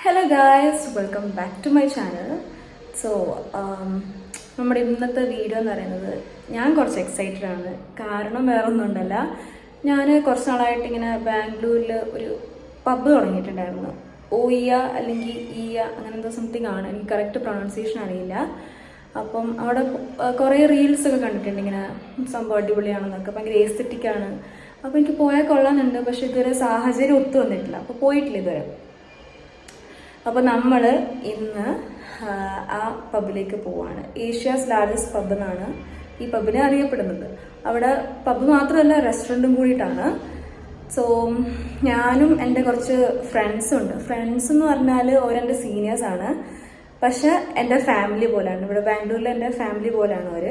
Hello guys, welcome back to my channel. So നമ്മുടെ ഇന്നത്തെ video എന്ന് പറയുന്നത് ഞാൻ കുറച്ച് എക്സൈറ്റഡ് ആണ്. കാരണം വേറെ ഒന്നും ഉണ്ടല്ല, ഞാൻ കുറച്ച് നാളായിട്ട് ഇങ്ങനെ ബാംഗ്ലൂരിൽ ഒരു പബ്ബ് തുടങ്ങിയിട്ടുണ്ടായിരുന്നു. ഓയ്യ അല്ലെങ്കിൽ ഈയ അങ്ങനെ എന്തോ സംതിങ് ആണ്, എനിക്ക് കറക്റ്റ് പ്രൊണൗൺസിയേഷൻ അറിയില്ല. അപ്പം അവിടെ കുറേ റീൽസൊക്കെ കണ്ടിട്ടുണ്ട്, ഇങ്ങനെ സംഭവം അടിപൊളിയാണെന്നൊക്കെ, ഭയങ്കര ഏസ്തെറ്റിക്കാണ്. അപ്പോൾ എനിക്ക് പോയാൽ കൊള്ളാമെന്നുണ്ട്, പക്ഷെ ഇതുവരെ സാഹചര്യം ഒത്തു വന്നിട്ടില്ല, അപ്പോൾ പോയിട്ടില്ല ഇതുവരെ. അപ്പോൾ നമ്മൾ ഇന്ന് ആ പബ്ബിലേക്ക് പോവാണ്. ഏഷ്യാസ് ലാർജസ്റ്റ് പബ്ബ് എന്നാണ് ഈ പബ്ബിനെ അറിയപ്പെടുന്നത്. അവിടെ പബ്ബ് മാത്രമല്ല, റെസ്റ്റോറൻറ്റും കൂടിയിട്ടാണ്. സോ ഞാനും എൻ്റെ കുറച്ച് ഫ്രണ്ട്സും ഉണ്ട്. ഫ്രണ്ട്സ് എന്ന് പറഞ്ഞാൽ ഓരെൻ്റെ സീനിയേഴ്സാണ്, പക്ഷെ എൻ്റെ ഫാമിലി പോലെയാണ്. ഇവിടെ ബാംഗ്ലൂരിൽ എൻ്റെ ഫാമിലി പോലെയാണ് അവർ.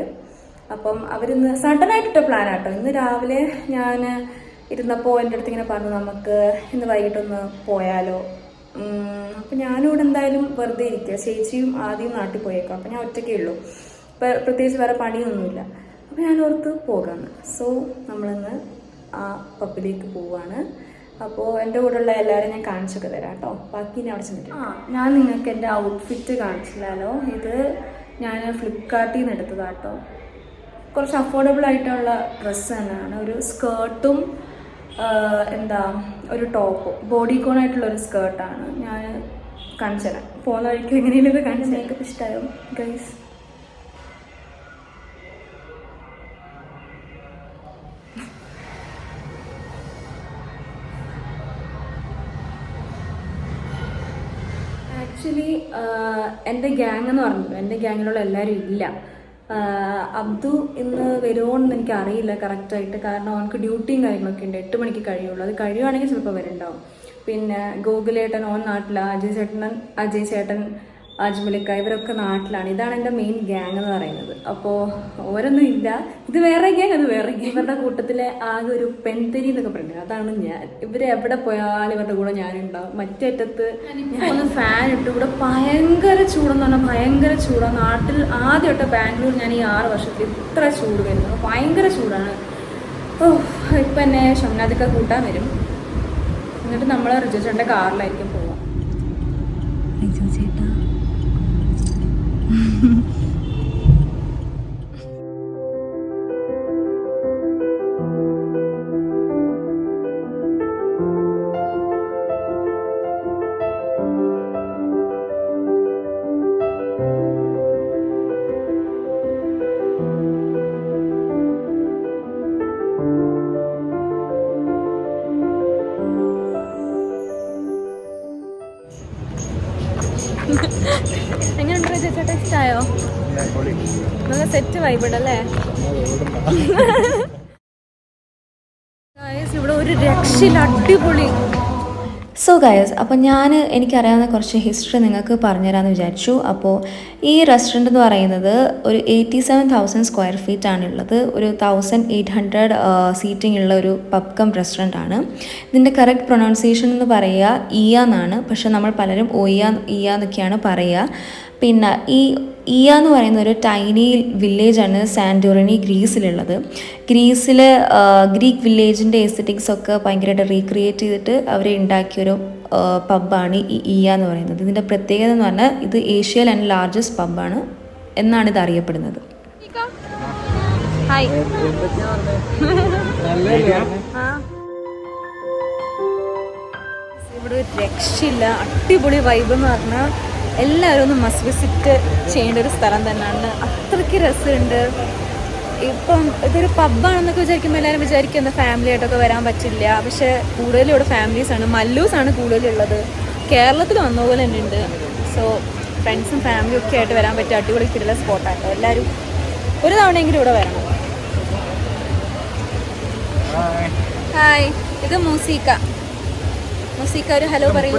അപ്പം അവരിന്ന് സഡനായിട്ടിട്ട പ്ലാനാട്ടോ. ഇന്ന് രാവിലെ ഞാൻ ഇരുന്നപ്പോൾ എൻ്റെ അടുത്ത് ഇങ്ങനെ പറഞ്ഞു, നമുക്ക് ഇന്ന് വൈകിട്ടൊന്ന് പോയാലോ. അപ്പം ഞാനിവിടെ എന്തായാലും വെറുതെ ഇരിക്കുക. ചേച്ചിയും ആദ്യം നാട്ടിൽ പോയേക്കാം, അപ്പം ഞാൻ ഒറ്റയ്ക്കേ ഉള്ളൂ, പ്രത്യേകിച്ച് വേറെ പണിയൊന്നുമില്ല. അപ്പം ഞാൻ ഓർത്ത് പോകാമെന്ന്. സോ നമ്മളിന്ന് ആ പബ്ബിലേക്ക് പോവാണ്. അപ്പോൾ എൻ്റെ കൂടെയുള്ള എല്ലാവരും ഞാൻ കാണിച്ചൊക്കെ തരാം കേട്ടോ. ബാക്കി ഞാൻ അവിടെ ചെന്നിട്ട് ഞാൻ നിങ്ങൾക്ക് എൻ്റെ ഔട്ട്ഫിറ്റ് കാണിച്ചില്ലല്ലോ. ഇത് ഞാൻ ഫ്ലിപ്കാർട്ടിൽ നിന്ന് എടുത്തതാട്ടോ. കുറച്ച് അഫോർഡബിൾ ആയിട്ടുള്ള ഡ്രസ്സ് തന്നെയാണ്. ഒരു സ്കേർട്ടും ഒരു ടോപ്പ്, ബോഡിക്കോൺ ആയിട്ടുള്ള ഒരു സ്കേർട്ടാണ്. ഞാൻ കാണിച്ചു തരാം, പോകുന്ന വഴിക്ക് എങ്ങനെയൊക്കെ കാണിച്ചു. മേക്കപ്പ് ഇഷ്ടമായോ ഗൈസ്? ആക്ച്വലി എൻ്റെ ഗ്യാങ് എന്ന് പറഞ്ഞല്ലോ, എൻ്റെ ഗ്യാങ്ങിലുള്ള എല്ലാവരും ഇല്ല. അബ്ദു ഇന്ന് വരുമോയെന്ന് എനിക്ക് അറിയില്ല കറക്റ്റായിട്ട്, കാരണം അവനക്ക് ഡ്യൂട്ടിയും കാര്യങ്ങളൊക്കെ ഉണ്ട്. 8 മണിക്ക് കഴിയുള്ളൂ. അത് കഴിയുവാണെങ്കിൽ ചിലപ്പോൾ വരുന്നുണ്ടാവും. പിന്നെ ഗോകുലേട്ടൻ ഓൻ നാട്ടിലാണ്, അജയ് ചേട്ടൻ അജ്മലിക്ക ഇവരൊക്കെ നാട്ടിലാണ്. ഇതാണ് എൻ്റെ മെയിൻ ഗ്യാങ് എന്ന് പറയുന്നത്. അപ്പോൾ ഓരോന്നും ഇല്ല, ഇത് വേറെ ഗ്യാങ്, അത് വേറെ ഗ്യാങ്. ഇവരുടെ കൂട്ടത്തിലെ ആകെ ഒരു പെൺതെരി എന്നൊക്കെ പറയുന്നത് അതാണ് ഞാൻ. ഇവർ എവിടെ പോയാലും ഇവരുടെ കൂടെ ഞാനുണ്ടാവും. മറ്റേറ്റത്ത് ഒന്ന് ഫാൻ ഇട്ട്. ഇവിടെ ഭയങ്കര ചൂടെന്ന് പറഞ്ഞാൽ ഭയങ്കര ചൂടാണ്. നാട്ടിൽ ആദ്യമായിട്ട് ബാംഗ്ലൂർ ഞാൻ ഈ 6 വർഷത്തിൽ ഇത്ര ചൂട് വരുന്നത്. ഭയങ്കര ചൂടാണ്. ഇപ്പം എന്നെ ഷംനാദിക്ക കൂട്ടാൻ വരും. എന്നിട്ട് നമ്മൾ റിജു ചേട്ടൻ്റെ കാറിലായിരിക്കും പോവാം. റിജു ചേട്ടാ എങ്ങനെയുണ്ട് റിജു ചേട്ടാ? ഇഷ്ടമായോ? നല്ല സെറ്റ് വൈബിടല്ലേ? ഇവിടെ ഒരു രക്ഷയില്ല, അടിപൊളി. സോ ഗൈസ്, അപ്പോൾ എനിക്കറിയാവുന്ന കുറച്ച് ഹിസ്റ്ററി നിങ്ങൾക്ക് പറഞ്ഞുതരാമെന്ന് വിചാരിച്ചു. അപ്പോൾ ഈ റെസ്റ്റോറൻറ്റ് എന്ന് പറയുന്നത് ഒരു 87,000 സ്ക്വയർ ഫീറ്റ് ആണുള്ളത്. ഒരു 1800 സീറ്റിംഗ് ഉള്ള ഒരു പബ് കം റെസ്റ്റോറൻ്റ് ആണ്. ഇതിൻ്റെ കറക്റ്റ് പ്രൊനൗൺസിയേഷൻ എന്ന് പറയുക ഈയ എന്നാണ്, പക്ഷെ നമ്മൾ പലരും ഓയ്യ ഈയ എന്നൊക്കെയാണ് പറയുക. പിന്നെ ഈ ഈയ എന്ന് പറയുന്ന ഒരു ടൈനി വില്ലേജാണ് സാൻറ്റോറിനി, ഗ്രീസിലുള്ളത്. ഗ്രീക്ക് വില്ലേജിൻ്റെ എസ്തെറ്റിക്സ് ഒക്കെ ഭയങ്കരമായിട്ട് റീക്രിയേറ്റ് ചെയ്തിട്ട് അവർ ഉണ്ടാക്കിയൊരു പബ്ബാണ് ഈ ഈയ എന്ന് പറയുന്നത്. ഇതിൻ്റെ പ്രത്യേകത എന്ന് പറഞ്ഞാൽ ഇത് ഏഷ്യയിൽ ആൻഡ് ലാർജസ്റ്റ് പബ്ബാണ് എന്നാണ് ഇത് അറിയപ്പെടുന്നത്. ഇവിടെ ഒരു രക്ഷയില്ല, അടിപൊളി വൈബ് എന്ന് പറഞ്ഞാൽ എല്ലാവരും ഒന്ന് മസ്റ്റ് വിസിറ്റ് ചെയ്യേണ്ട ഒരു സ്ഥലം തന്നെയാണ്. അത്രയ്ക്ക് രസമുണ്ട്. ഇപ്പം ഇതൊരു പബ്ബാണെന്നൊക്കെ വിചാരിക്കുമ്പോൾ എല്ലാവരും വിചാരിക്കും എന്താ ഫാമിലി ആയിട്ടൊക്കെ വരാൻ പറ്റില്ല. പക്ഷേ കൂടുതലും ഇവിടെ ഫാമിലീസാണ്, മല്ലൂസാണ് കൂടുതലുള്ളത്. കേരളത്തിൽ വന്ന പോലെ തന്നെ ഉണ്ട്. സോ ഫ്രണ്ട്സും ഫാമിലിയും ഒക്കെ ആയിട്ട് വരാൻ പറ്റിയ അടിപൊളി കിട്ടുന്ന സ്പോട്ടാട്ടോ. എല്ലാവരും ഒരു തവണയെങ്കിലും ഇവിടെ വരണം. ഹായ്, ഇത് മൂസിക്ക. ഒരു ഹലോ പറയൂ.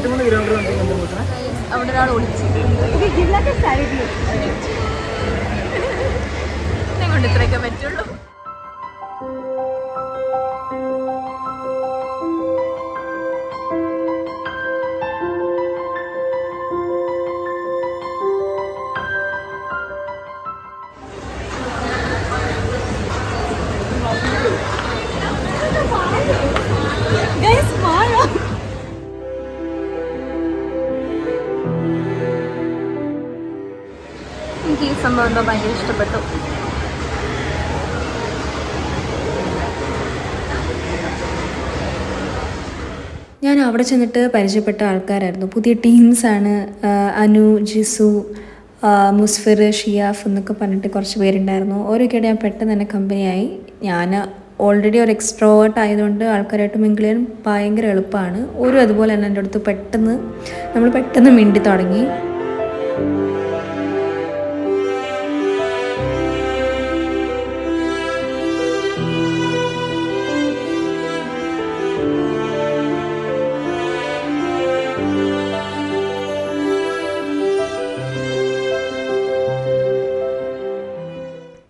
അവിടെ ഒരാൾ ഒളിച്ചു കൊണ്ട് ഇത്രയൊക്കെ പറ്റുള്ളൂ. എനിക്ക് ഈ സംഭവം എന്തോ ഭയങ്കര ഇഷ്ടപ്പെട്ടു. ഞാൻ അവിടെ ചെന്നിട്ട് പരിചയപ്പെട്ട ആൾക്കാരായിരുന്നു, പുതിയ ടീംസാണ്. അനു, ജിസു, മുസ്ഫിർ, ഷിയാഫ് എന്നൊക്കെ പറഞ്ഞിട്ട് കുറച്ച് പേരുണ്ടായിരുന്നു. ഓരോക്കെയായിട്ട് ഞാൻ പെട്ടെന്ന് തന്നെ കമ്പനിയായി. ഞാൻ ഓൾറെഡി ഒരു എക്സ്ട്രോവേർട്ട് ആയതുകൊണ്ട് ആൾക്കാരായിട്ട് മിങ്കിൾ ചെയ്യാൻ ഭയങ്കര എളുപ്പമാണ്. അതുപോലെ തന്നെ എൻ്റെ അടുത്ത് പെട്ടെന്ന് മിണ്ടി തുടങ്ങി.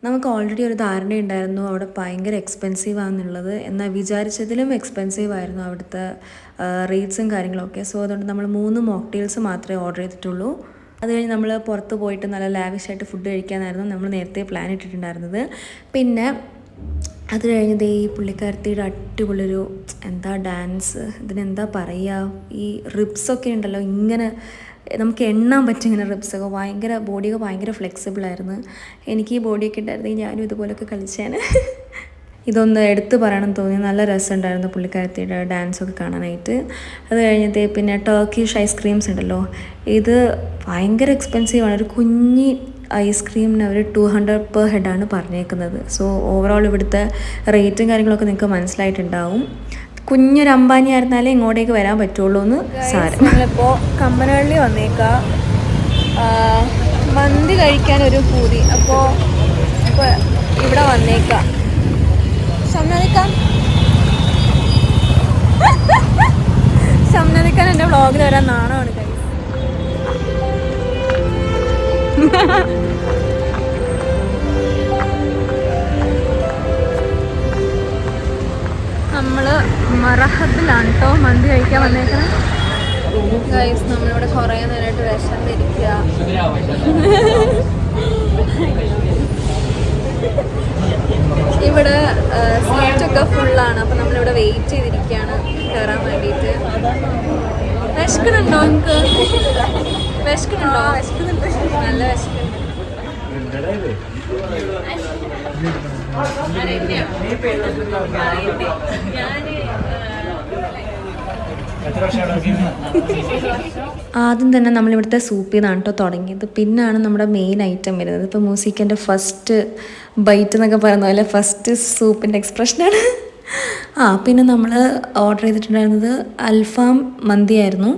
നമുക്ക് ഓൾറെഡി ഒരു ധാരണയുണ്ടായിരുന്നു അവിടെ ഭയങ്കര എക്സ്പെൻസീവ് ആണെന്നുള്ളത്. എന്നാൽ വിചാരിച്ചതിലും എക്സ്പെൻസീവ് ആയിരുന്നു അവിടുത്തെ റേറ്റ്സും കാര്യങ്ങളൊക്കെ. സോ അതുകൊണ്ട് നമ്മൾ 3 മോക്ടെയിൽസ് മാത്രമേ ഓർഡർ ചെയ്തിട്ടുള്ളൂ. അത് കഴിഞ്ഞ് നമ്മൾ പുറത്ത് പോയിട്ട് നല്ല ലാവിഷായിട്ട് ഫുഡ് കഴിക്കാനായിരുന്നു നമ്മൾ നേരത്തെ പ്ലാൻ ഇട്ടിട്ടുണ്ടായിരുന്നത്. പിന്നെ അത് കഴിഞ്ഞത് ഈ പുള്ളിക്കാരത്തിയുടെ അടിപൊളിയൊരു ഡാൻസ്, ഇതിനെന്താ പറയുക, ഈ റിബ്സൊക്കെ ഉണ്ടല്ലോ, ഇങ്ങനെ നമുക്ക് എണ്ണാൻ പറ്റും ഇങ്ങനെ റിബ്സൊക്കെ. ബോഡിയൊക്കെ ഭയങ്കര ഫ്ലെക്സിബിളായിരുന്നു. എനിക്ക് ഈ ബോഡിയൊക്കെ ഉണ്ടായിരുന്നെങ്കിൽ ഞാനും ഇതുപോലൊക്കെ കളിച്ചാണ്. ഇതൊന്ന് എടുത്ത് പറയണം തോന്നി. നല്ല രസമുണ്ടായിരുന്നു പുള്ളിക്കാരത്തിയുടെ ഡാൻസൊക്കെ കാണാനായിട്ട്. അത് കഴിഞ്ഞിട്ട് പിന്നെ ടർക്കിഷ് ഐസ്ക്രീംസ് ഉണ്ടല്ലോ, ഇത് ഭയങ്കര എക്സ്പെൻസീവാണ്. ഒരു കുഞ്ഞി ഐസ്ക്രീമിന് അവർ 200 പെർ ഹെഡാണ് പറഞ്ഞേക്കുന്നത്. സോ ഓവറോൾ ഇവിടുത്തെ റേറ്റും കാര്യങ്ങളൊക്കെ നിങ്ങൾക്ക് മനസ്സിലായിട്ടുണ്ടാവും. കുഞ്ഞൊരു അംബാനി ആയിരുന്നാലേ ഇങ്ങോട്ടേക്ക് വരാൻ പറ്റുള്ളൂ എന്ന് സാരം. നമ്മളിപ്പോൾ കമ്മനഹള്ളി വന്നേക്കാം, മന്തി കഴിക്കാനൊരു പൂതി. അപ്പോൾ ഇവിടെ വന്നേക്കാം. ഷംനദിക്കാൻ എൻ്റെ വ്ളോഗിൽ വരാൻ നാണമാണ് കൈ. നമ്മള് മറഹബിലാണ് കേട്ടോ മന്തി കഴിക്കാൻ വന്നേക്കണം. ഗൈസ്, നമ്മളിവിടെ കുറേ നേരമായിട്ട് വിശന്നിരിക്കുക. ഇവിടെ സീറ്റൊക്കെ ഫുള്ളാണ്. അപ്പം നമ്മളിവിടെ വെയിറ്റ് ചെയ്തിരിക്കുകയാണ് കയറാൻ വേണ്ടിയിട്ട്. വിശക്കുന്നുണ്ടോ നിങ്ങൾക്ക്? വിശക്കുന്നുണ്ടോ? നല്ല വിശക്കുന്നുണ്ട്. ആദ്യം തന്നെ നമ്മളിവിടുത്തെ സൂപ്പിൽ നിന്നാണ് കേട്ടോ തുടങ്ങിയത്. പിന്നാണ് നമ്മുടെ മെയിൻ ഐറ്റം വരുന്നത്. ഇപ്പോൾ മൂസിക്കൻ്റെ ഫസ്റ്റ് ബൈറ്റ് എന്നൊക്കെ പറയുന്ന പോലെ ഫസ്റ്റ് സൂപ്പിൻ്റെ എക്സ്പ്രഷനാണ്. പിന്നെ നമ്മൾ ഓർഡർ ചെയ്തിട്ടുണ്ടായിരുന്നത് അൽഫാം മന്തിയായിരുന്നു.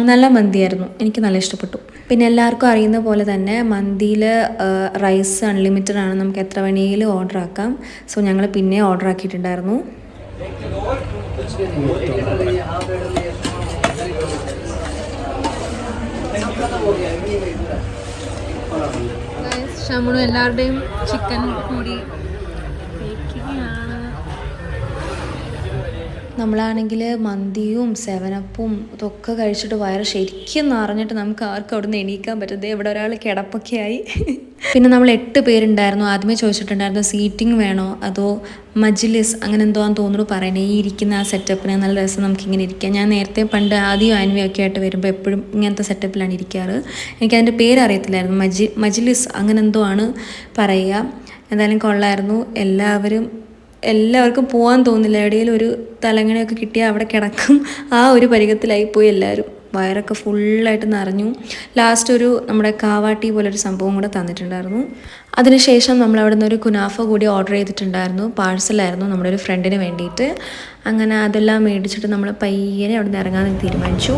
നല്ല മന്തിയായിരുന്നു, എനിക്ക് നല്ല ഇഷ്ടപ്പെട്ടു. പിന്നെ എല്ലാവർക്കും അറിയുന്ന പോലെ തന്നെ മന്തിയിൽ റൈസ് അൺലിമിറ്റഡ് ആണ്, നമുക്ക് എത്ര വേണമെങ്കിലും ഓർഡർ ആക്കാം. സോ ഞങ്ങൾ പിന്നെ ഓർഡർ ആക്കിയിട്ടുണ്ടായിരുന്നു. ഷമുണു എല്ലാവരുടെയും ചിക്കൻ കൂടി നമ്മളാണെങ്കിൽ മന്തിയും 7-അപ്പും ഇതൊക്കെ കഴിച്ചിട്ട് വയറ് ശരിക്കും നിറഞ്ഞിട്ട് നമുക്ക് ആർക്കും അവിടെ നിന്ന് എണീക്കാൻ പറ്റത്തേ. ഇവിടെ ഒരാൾ കിടപ്പൊക്കെ ആയി. പിന്നെ നമ്മൾ 8 പേരുണ്ടായിരുന്നു. ആദ്യമേ ചോദിച്ചിട്ടുണ്ടായിരുന്നു സീറ്റിംഗ് വേണോ അതോ മജ്ലിസ് അങ്ങനെ എന്തോ ആണെന്ന് തോന്നുന്നു പറയണേ. ഈ ഇരിക്കുന്ന ആ സെറ്റപ്പിന് നല്ല രസം, നമുക്കിങ്ങനെ ഇരിക്കാം. ഞാൻ നേരത്തെ ആദ്യം ആനിമയൊക്കെ ആയിട്ട് വരുമ്പോൾ എപ്പോഴും ഇങ്ങനത്തെ സെറ്റപ്പിലാണ് ഇരിക്കാറ്. എനിക്കതിൻ്റെ പേര് അറിയത്തില്ലായിരുന്നു. മജ്ലിസ് അങ്ങനെ എന്തോ ആണ് പറയുക. എന്തായാലും കൊള്ളായിരുന്നു. എല്ലാവർക്കും പോകാൻ തോന്നില്ല. ഇടയിൽ ഒരു തലങ്ങണയൊക്കെ കിട്ടിയാൽ അവിടെ കിടക്കും. ആ ഒരു പരിഗത്തിലായിപ്പോയി എല്ലാവരും. വയറൊക്കെ ഫുള്ളായിട്ട് നിറഞ്ഞു. ലാസ്റ്റ് നമ്മുടെ കാവാട്ടി പോലൊരു സംഭവം കൂടെ തന്നിട്ടുണ്ടായിരുന്നു. അതിനുശേഷം നമ്മൾ അവിടെ നിന്ന് ഒരു കുനാഫ കൂടി ഓർഡർ ചെയ്തിട്ടുണ്ടായിരുന്നു. പാഴ്സലായിരുന്നു നമ്മുടെ ഒരു ഫ്രണ്ടിന് വേണ്ടിയിട്ട്. അങ്ങനെ അതെല്ലാം മേടിച്ചിട്ട് നമ്മൾ പയ്യനെ അവിടെ നിന്ന് ഇറങ്ങാൻ തീരുമാനിച്ചു.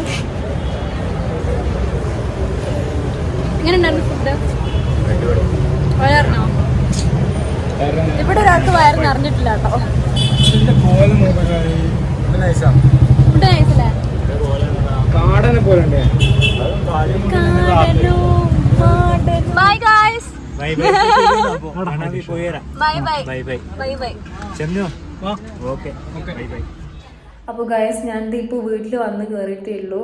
എങ്ങനെ ഉണ്ടായിരുന്നു ഫുഡ്? വയറിനോ? ഇവിടെ ഒരാൾക്ക് വയറ് നിറഞ്ഞിട്ടില്ല കേട്ടോ. ഫുഡ് നൈസല്ലേ? Bye guys. Bye bye. അപ്പോൾ ഗൈസ്, ഞാൻ ഇപ്പോൾ വീട്ടിൽ വന്ന് കയറിയിട്ടേ ഉള്ളൂ.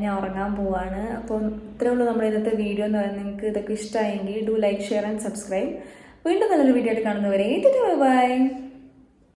ഞാൻ ഉറങ്ങാൻ പോവാണ്. അപ്പം ഇത്രേ ഉള്ളൂ നമ്മുടെ ഇന്നത്തെ വീഡിയോ എന്ന് പറയുന്നത്. നിങ്ങൾക്ക് ഇതൊക്കെ ഇഷ്ടമായെങ്കിൽ do like, share and subscribe. വീണ്ടും നല്ലൊരു വീഡിയോ ആയിട്ട് കാണുന്നവരെ ബൈ.